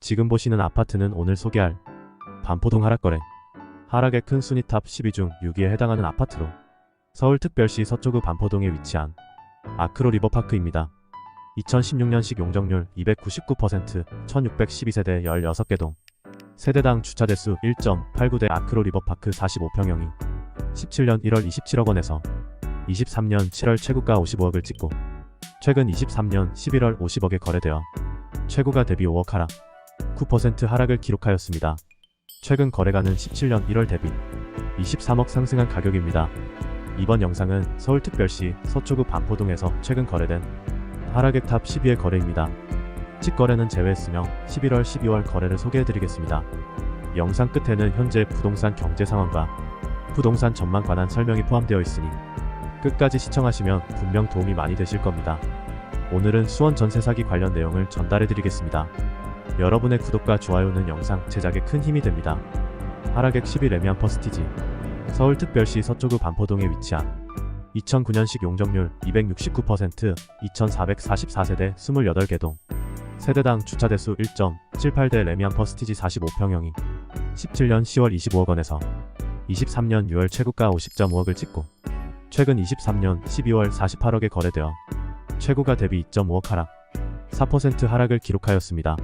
지금 보시는 아파트는 오늘 소개할 반포동 하락거래. 하락의 큰 순위 탑 10위 중 6위에 해당하는 아파트로 서울특별시 서초구 반포동에 위치한 아크로 리버파크입니다. 2016년식 용적률 299%, 1612세대 16개 동, 세대당 주차대수 1.89대 아크로 리버파크 45평형이 17년 1월 27억 원에서 23년 7월 최고가 55억을 찍고 최근 23년 11월 50억에 거래되어 최고가 대비 5억 하락, 9% 하락을 기록하였습니다. 최근 거래가는 17년 1월 대비 23억 상승한 가격입니다. 이번 영상은 서울특별시 서초구 반포동에서 최근 거래된 하락의 탑 10위의 거래입니다. 직거래는 제외했으며 11월, 12월 거래를 소개해드리겠습니다. 영상 끝에는 현재 부동산 경제 상황과 부동산 전망 관한 설명이 포함되어 있으니 끝까지 시청하시면 분명 도움이 많이 되실 겁니다. 오늘은 수원 전세 사기 관련 내용을 전달해드리겠습니다. 여러분의 구독과 좋아요는 영상 제작에 큰 힘이 됩니다. 하락액 10위 레미안 퍼스티지. 서울특별시 서초구 반포동에 위치한 2009년식 용적률 269%, 2444세대 28개 동, 세대당 주차대수 1.78대 레미안 퍼스티지 45평형이 17년 10월 25억 원에서 23년 6월 최고가 50.5억을 찍고 최근 23년 12월 48억에 거래되어 최고가 대비 2.5억 하락, 4% 하락을 기록하였습니다.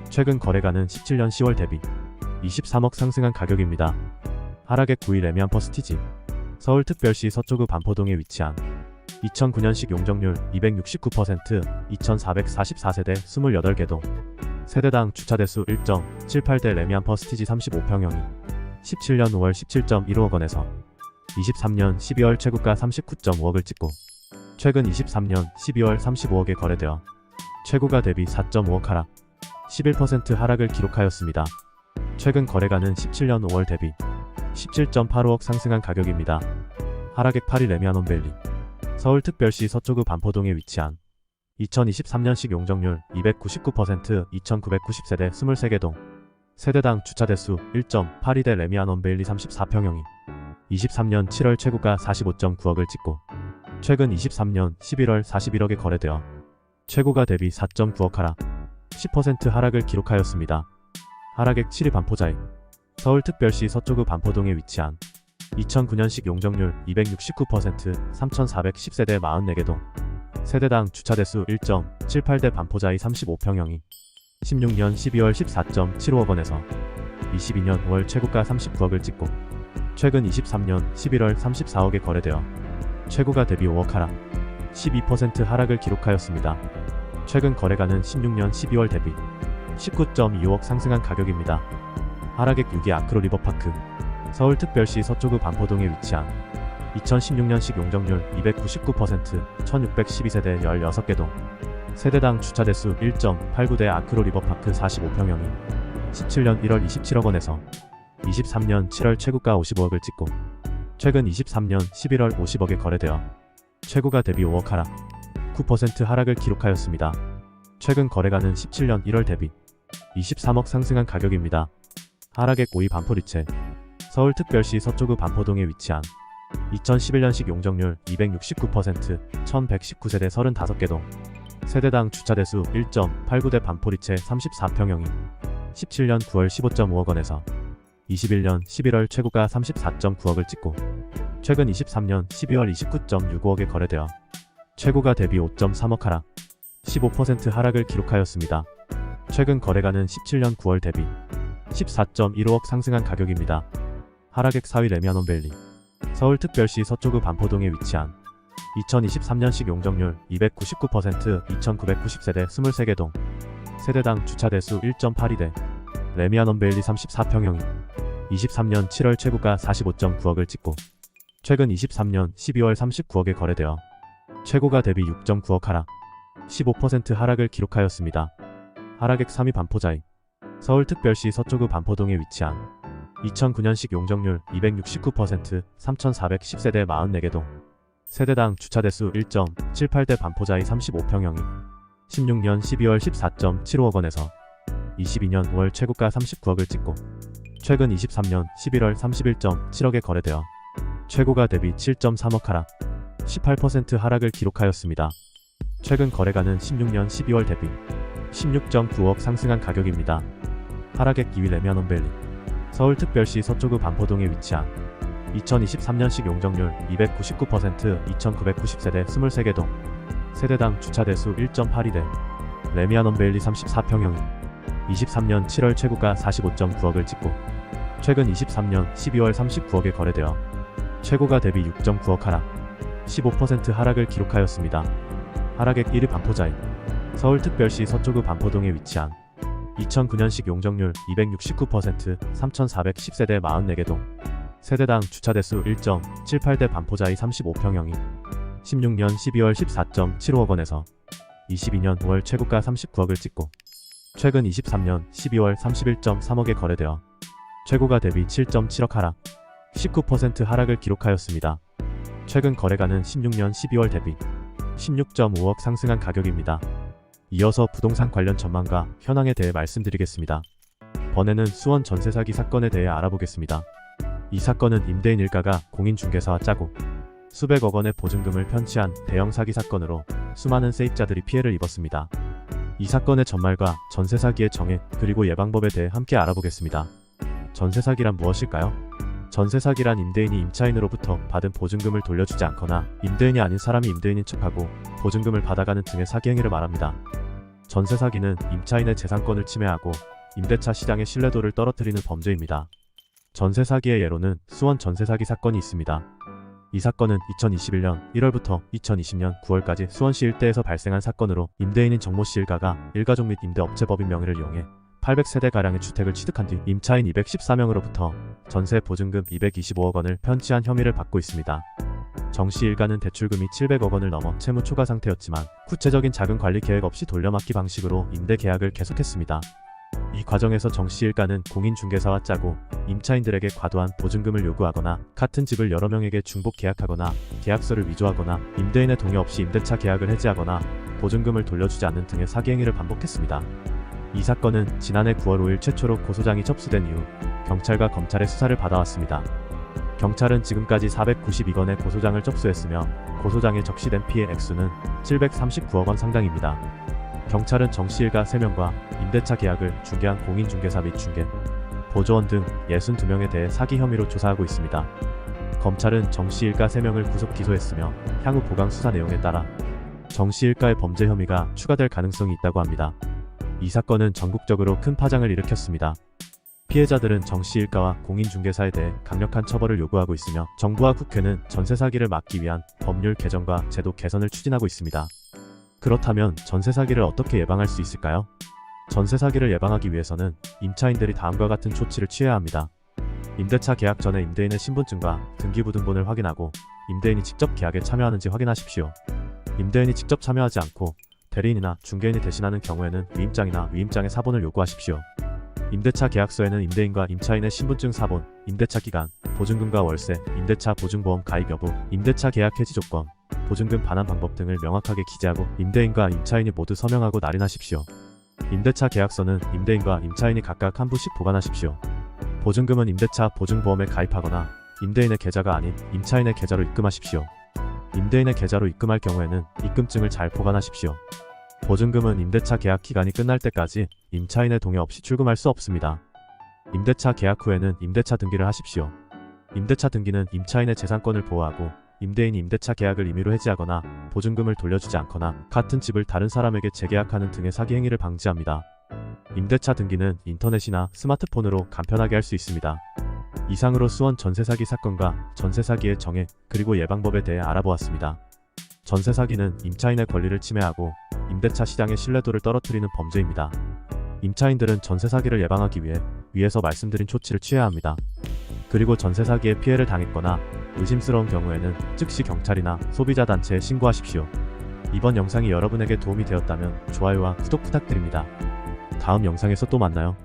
최근 거래가는 17년 10월 대비 23억 상승한 가격입니다. 하락의 9위 레미안 퍼스티지. 서울특별시 서초구 반포동에 위치한 2009년식 용적률 269%, 2444세대 28개 동, 세대당 주차대수 1.78대 레미안 퍼스티지 35평형이 17년 5월 17.15억 원에서 23년 12월 최고가 39.5억을 찍고 최근 23년 12월 35억에 거래되어 최고가 대비 4.5억 하락, 11% 하락을 기록하였습니다. 최근 거래가는 17년 5월 대비 17.85억 상승한 가격입니다. 하락액 8위 레미안 홈밸리. 서울특별시 서초구 반포동에 위치한 2023년식 용적률 299%, 2990세대 23개 동, 세대당 주차대수 1.82대 레미안 홈밸리 34평형이 23년 7월 최고가 45.9억을 찍고 최근 23년 11월 41억에 거래되어 최고가 대비 4.9억 하락, 10% 하락을 기록하였습니다. 하락액 7위 반포자이. 서울특별시 서초구 반포동에 위치한 2009년식 용적률 269%, 3410세대 44개 동, 세대당 주차대수 1.78대 반포자이 35평형이 16년 12월 14.75억 원에서 22년 5월 최고가 39억을 찍고 최근 23년 11월 34억에 거래되어 최고가 대비 5억 하락, 12% 하락을 기록하였습니다. 최근 거래가는 16년 12월 대비 19.25억 상승한 가격입니다. 하락액 6위 아크로 리버파크. 서울특별시 서초구 반포동에 위치한 2016년식 용적률 299%, 1612세대 16개 동, 세대당 주차대수 1.89대 아크로 리버파크 45평형이 17년 1월 27억 원에서 23년 7월 최고가 55억을 찍고 최근 23년 11월 50억에 거래되어 최고가 대비 5억 하락, 9% 하락을 기록하였습니다. 최근 거래가는 17년 1월 대비 23억 상승한 가격입니다. 하락액 5위 반포리체. 서울특별시 서초구 반포동에 위치한 2011년식 용적률 269%, 1119세대 35개 동, 세대당 주차대수 1.89대 반포리체 34평형이 17년 9월 15.5억 원에서 21년 11월 최고가 34.9억을 찍고 최근 23년 12월 29.65억에 거래되어 최고가 대비 5.3억 하락, 15% 하락을 기록하였습니다. 최근 거래가는 17년 9월 대비 14.15억 상승한 가격입니다. 하락액 4위 레미안 홈밸리. 서울특별시 서초구 반포동에 위치한 2023년식 용적률 299%, 2990세대 23개 동, 세대당 주차대수 1.82대 레미안 홈밸리 34평형이 23년 7월 최고가 45.9억을 찍고 최근 23년 12월 39억에 거래되어 최고가 대비 6.9억 하락, 15% 하락을 기록하였습니다. 하락액 3위 반포자이. 서울특별시 서초구 반포동에 위치한 2009년식 용적률 269%, 3410세대 44개 동, 세대당 주차대수 1.78대 반포자이 35평형이 16년 12월 14.75억 원에서 22년 5월 최고가 39억을 찍고 최근 23년 11월 31.7억에 거래되어 최고가 대비 7.3억 하락, 18% 하락을 기록하였습니다. 최근 거래가는 16년 12월 대비 16.9억 상승한 가격입니다. 하락액 2위 레미안원밸리. 서울특별시 서초구 반포동에 위치한 2023년식 용적률 299%, 2990세대 23개 동, 세대당 주차대수 1.82대, 레미안원밸리 34평형이 23년 7월 최고가 45.9억을 찍고 최근 23년 12월 39억에 거래되어 최고가 대비 6.9억 하락, 15% 하락을 기록하였습니다. 하락액 1위 반포자인 서울특별시 서초구 반포동에 위치한 2009년식 용적률 269%, 3410세대 44개 동, 세대당 주차대수 1.78대 반포자이 35평형이 16년 12월 14.75억 원에서 22년 5월 최고가 39억을 찍고 최근 23년 12월 31.3억에 거래되어 최고가 대비 7.7억 하락, 19% 하락을 기록하였습니다. 최근 거래가는 16년 12월 대비 16.5억 상승한 가격입니다. 이어서 부동산 관련 전망과 현황에 대해 말씀드리겠습니다. 번에는 수원 전세 사기 사건에 대해 알아보겠습니다. 이 사건은 임대인 일가가 공인중개사와 짜고 수백억 원의 보증금을 편취한 대형 사기 사건으로 수많은 세입자들이 피해를 입었습니다. 이 사건의 전말과 전세 사기의 정액 그리고 예방법에 대해 함께 알아보겠습니다. 전세 사기란 무엇일까요? 전세 사기란 임대인이 임차인으로부터 받은 보증금을 돌려주지 않거나 임대인이 아닌 사람이 임대인인 척하고 보증금을 받아가는 등의 사기 행위를 말합니다. 전세 사기는 임차인의 재산권을 침해하고 임대차 시장의 신뢰도를 떨어뜨리는 범죄입니다. 전세 사기의 예로는 수원 전세 사기 사건이 있습니다. 이 사건은 2021년 1월부터 2020년 9월까지 수원시 일대에서 발생한 사건으로 임대인인 정모씨 일가가 일가족 및 임대업체법인 명의를 이용해 800세대가량의 주택을 취득한 뒤 임차인 214명으로부터 전세 보증금 225억 원을 편취한 혐의를 받고 있습니다. 정씨 일가는 대출금이 700억 원을 넘어 채무 초과 상태였지만 구체적인 자금 관리 계획 없이 돌려막기 방식으로 임대 계약을 계속했습니다. 이 과정에서 정씨 일가는 공인중개사와 짜고 임차인들에게 과도한 보증금을 요구하거나 같은 집을 여러 명에게 중복 계약하거나 계약서를 위조하거나 임대인의 동의 없이 임대차 계약을 해지하거나 보증금을 돌려주지 않는 등의 사기 행위를 반복했습니다. 이 사건은 지난해 9월 5일 최초로 고소장이 접수된 이후 경찰과 검찰의 수사를 받아왔습니다. 경찰은 지금까지 492건의 고소장을 접수했으며 고소장에 적시된 피해 액수는 739억 원 상당입니다. 경찰은 정씨 일가 3명과 임대차 계약을 중개한 공인중개사 및 중개, 보조원 등 62명에 대해 사기 혐의로 조사하고 있습니다. 검찰은 정씨 일가 3명을 구속 기소했으며 향후 보강 수사 내용에 따라 정씨 일가의 범죄 혐의가 추가될 가능성이 있다고 합니다. 이 사건은 전국적으로 큰 파장을 일으켰습니다. 피해자들은 정씨 일가와 공인중개사에 대해 강력한 처벌을 요구하고 있으며 정부와 국회는 전세 사기를 막기 위한 법률 개정과 제도 개선을 추진하고 있습니다. 그렇다면 전세 사기를 어떻게 예방할 수 있을까요? 전세 사기를 예방하기 위해서는 임차인들이 다음과 같은 조치를 취해야 합니다. 임대차 계약 전에 임대인의 신분증과 등기부등본을 확인하고 임대인이 직접 계약에 참여하는지 확인하십시오. 임대인이 직접 참여하지 않고 대리인이나 중개인이 대신하는 경우에는 위임장이나 위임장의 사본을 요구하십시오. 임대차 계약서에는 임대인과 임차인의 신분증 사본, 임대차 기간, 보증금과 월세, 임대차 보증보험 가입 여부, 임대차 계약 해지 조건, 보증금 반환 방법 등을 명확하게 기재하고 임대인과 임차인이 모두 서명하고 날인하십시오. 임대차 계약서는 임대인과 임차인이 각각 한 부씩 보관하십시오. 보증금은 임대차 보증보험에 가입하거나 임대인의 계좌가 아닌 임차인의 계좌로 입금하십시오. 임대인의 계좌로 입금할 경우에는 입금증을 잘 보관하십시오. 보증금은 임대차 계약 기간이 끝날 때까지 임차인의 동의 없이 출금할 수 없습니다. 임대차 계약 후에는 임대차 등기를 하십시오. 임대차 등기는 임차인의 재산권을 보호하고 임대인이 임대차 계약을 임의로 해지하거나 보증금을 돌려주지 않거나 같은 집을 다른 사람에게 재계약하는 등의 사기 행위를 방지합니다. 임대차 등기는 인터넷이나 스마트폰으로 간편하게 할 수 있습니다. 이상으로 수원 전세 사기 사건과 전세 사기의 정액 그리고 예방법에 대해 알아보았습니다. 전세 사기는 임차인의 권리를 침해하고 임대차 시장의 신뢰도를 떨어뜨리는 범죄입니다. 임차인들은 전세 사기를 예방하기 위해 위에서 말씀드린 조치를 취해야 합니다. 그리고 전세 사기에 피해를 당했거나 의심스러운 경우에는 즉시 경찰이나 소비자 단체에 신고하십시오. 이번 영상이 여러분에게 도움이 되었다면 좋아요와 구독 부탁드립니다. 다음 영상에서 또 만나요.